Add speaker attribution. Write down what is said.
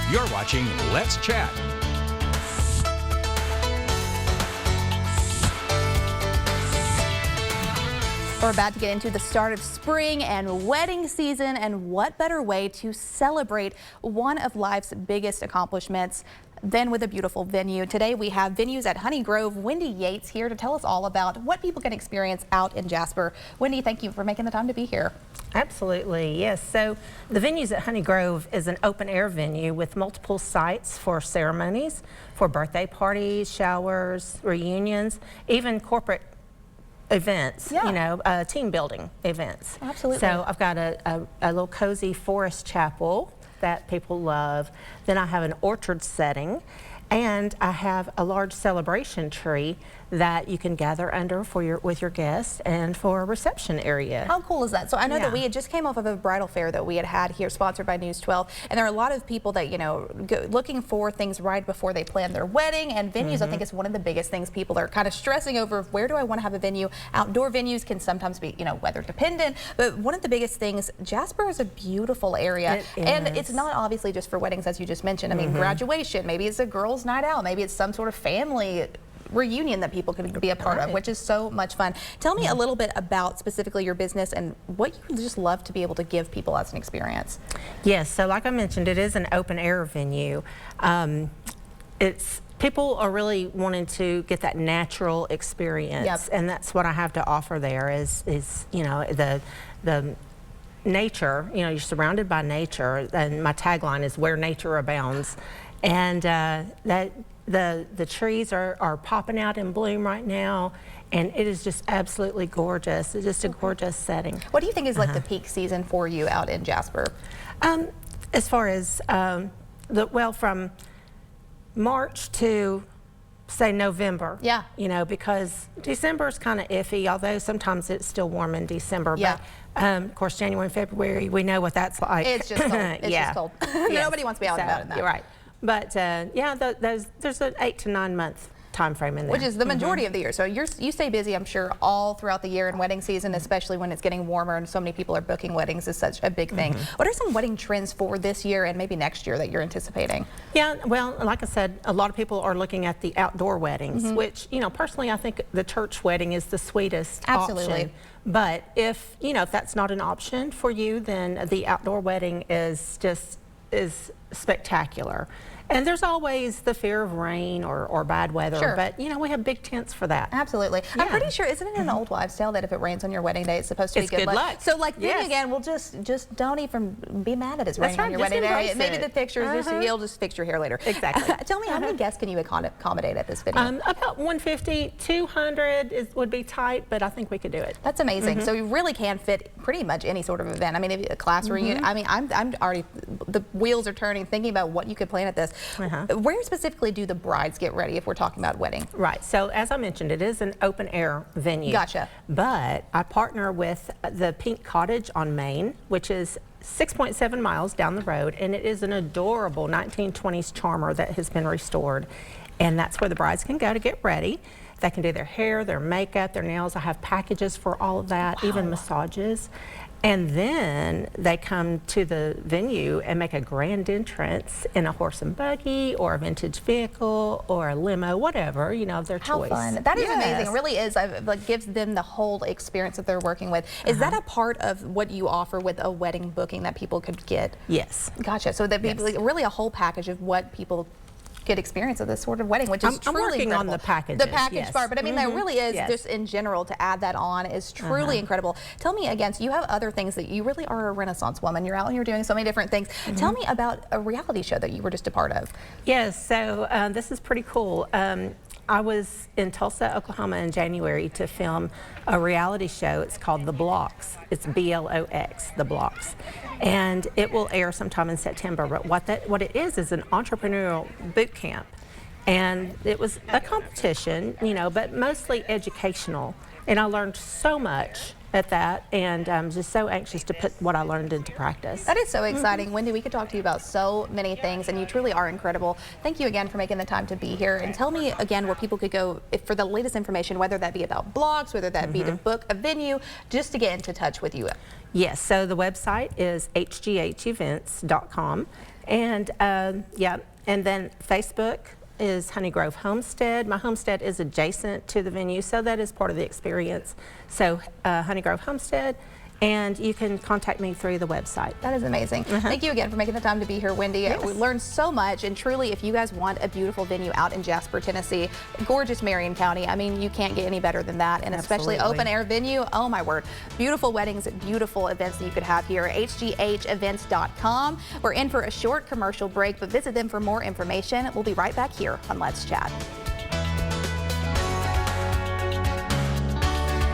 Speaker 1: You're watching Let's Chat.
Speaker 2: We're about to get into the start of spring and wedding season, and what better way to celebrate one of life's biggest accomplishments than with a beautiful venue. Today we have Venues at Honey Grove. Wendy Yates here to tell us all about what people can experience out in Jasper. Wendy, thank you for making the time to be here.
Speaker 3: Absolutely, yes. So the Venues at Honey Grove is an open air venue with multiple sites for ceremonies, for birthday parties, showers, reunions, even corporate events,
Speaker 2: Yeah.
Speaker 3: you know, team building events.
Speaker 2: Absolutely.
Speaker 3: So I've got a little cozy forest chapel that people love. Then I have an orchard setting, and I have a large celebration tree that you can gather under for with your guests and for a reception area.
Speaker 2: How cool is that? So I know that
Speaker 3: Yeah.
Speaker 2: we had just came off of a bridal fair that we had here, sponsored by News 12, and there are a lot of people that, you know, looking for things right before they plan their wedding, and venues I think is one of the biggest things people are kind of stressing over. Where do I want to have a venue? Outdoor venues can sometimes be, you know, weather dependent, but one of the biggest things, Jasper is a beautiful area, and it's not obviously just for weddings, as you just mentioned. I mean, graduation, maybe it's a girls' night out, maybe it's some sort of family reunion that people can be a part of, which is so much fun. Tell me a little bit about specifically your business and what you just love to be able to give people as an experience.
Speaker 3: Yes, so like I mentioned, it is an open air venue. People are really wanting to get that natural experience, and that's what I have to offer there is you know, the nature. You know, you're surrounded by nature, and my tagline is where nature abounds, and the trees are popping out in bloom right now, and it is just absolutely gorgeous. It's just a gorgeous setting.
Speaker 2: What do you think is like the peak season for you out in Jasper?
Speaker 3: As far as from March to say November.
Speaker 2: Yeah.
Speaker 3: You know, because December is kind of iffy, although sometimes it's still warm in December.
Speaker 2: Yeah.
Speaker 3: But of course, January and February, we know what that's like.
Speaker 2: It's just cold. It's just cold. Nobody wants to be out and about in that.
Speaker 3: You're right. But yeah, there's an 8 to 9 month time frame in there.
Speaker 2: Which is the majority of the year. So you stay busy, I'm sure, all throughout the year in wedding season, especially when it's getting warmer and so many people are booking weddings is such a big thing. What are some wedding trends for this year and maybe next year that you're anticipating?
Speaker 3: Yeah, well, like I said, a lot of people are looking at the outdoor weddings, which, you know, personally, I think the church wedding is the sweetest option. But if, you know, if that's not an option for you, then the outdoor wedding is spectacular. And there's always the fear of rain or bad weather, but you know, we have big tents for that.
Speaker 2: Absolutely. Yeah. I'm pretty sure, isn't it an old wives' tale that if it rains on your wedding day, it's supposed to be good luck? So like, then again, we'll just don't even be mad that it's raining on your wedding day. Maybe the pictures, you'll just fix your hair later.
Speaker 3: Exactly.
Speaker 2: Tell me, how many guests can you accommodate at this venue?
Speaker 3: About 150, 200 would be tight, but I think we could do it.
Speaker 2: That's amazing. So you really can fit pretty much any sort of event. I mean, if a class reunion, I mean, I'm already, the wheels are turning thinking about what you could plan at this. Where specifically do the brides get ready if we're talking about wedding?
Speaker 3: Right, so as I mentioned, it is an open air venue.
Speaker 2: Gotcha.
Speaker 3: But I partner with the Pink Cottage on Main, which is 6.7 miles down the road, and it is an adorable 1920s charmer that has been restored. And that's where the brides can go to get ready. They can do their hair, their makeup, their nails. I have packages for all of that, even massages. And then they come to the venue and make a grand entrance in a horse and buggy or a vintage vehicle or a limo, whatever, you know, of their choice.
Speaker 2: How fun. That is amazing. It really is. Like, gives them the whole experience that they're working with. Is that a part of what you offer with a wedding booking that people could get?
Speaker 3: Yes.
Speaker 2: Gotcha. So that'd be like really a whole package of what people get experience of this sort of wedding, which is truly
Speaker 3: I'm working
Speaker 2: incredible.
Speaker 3: on the packages.
Speaker 2: The package part, but I mean, that really is just in general to add that on is truly incredible. Tell me again, so you have other things that you really are a Renaissance woman. You're out and you're doing so many different things. Tell me about a reality show that you were just a part of.
Speaker 3: Yes, so this is pretty cool. I was in Tulsa, Oklahoma in January to film a reality show. It's called The Blocks. It's B-L-O-X, The Blocks. And it will air sometime in September. But what it is an entrepreneurial boot camp. And it was a competition, you know, but mostly educational. And I learned so much at that, and I'm just so anxious to put what I learned into practice.
Speaker 2: That is so exciting. Wendy, we could talk to you about so many things, and you truly are incredible. Thank you again for making the time to be here. And tell me again where people could go for the latest information, whether that be about blogs, whether that be to book a venue, just to get into touch with you.
Speaker 3: Yes, so the website is hghevents.com. And yeah, and then Facebook is Honey Grove Homestead. My homestead is adjacent to the venue, so that is part of the experience. So Honey Grove Homestead, and you can contact me through the website.
Speaker 2: That is amazing. Thank you again for making the time to be here, Wendy.
Speaker 3: Yes.
Speaker 2: We learned so much, and truly, if you guys want a beautiful venue out in Jasper, Tennessee, gorgeous Marion County, I mean, you can't get any better than that, and especially open air venue, oh my word. Beautiful weddings, beautiful events that you could have here. hghevents.com. We're in for a short commercial break, but visit them for more information. We'll be right back here on Let's Chat.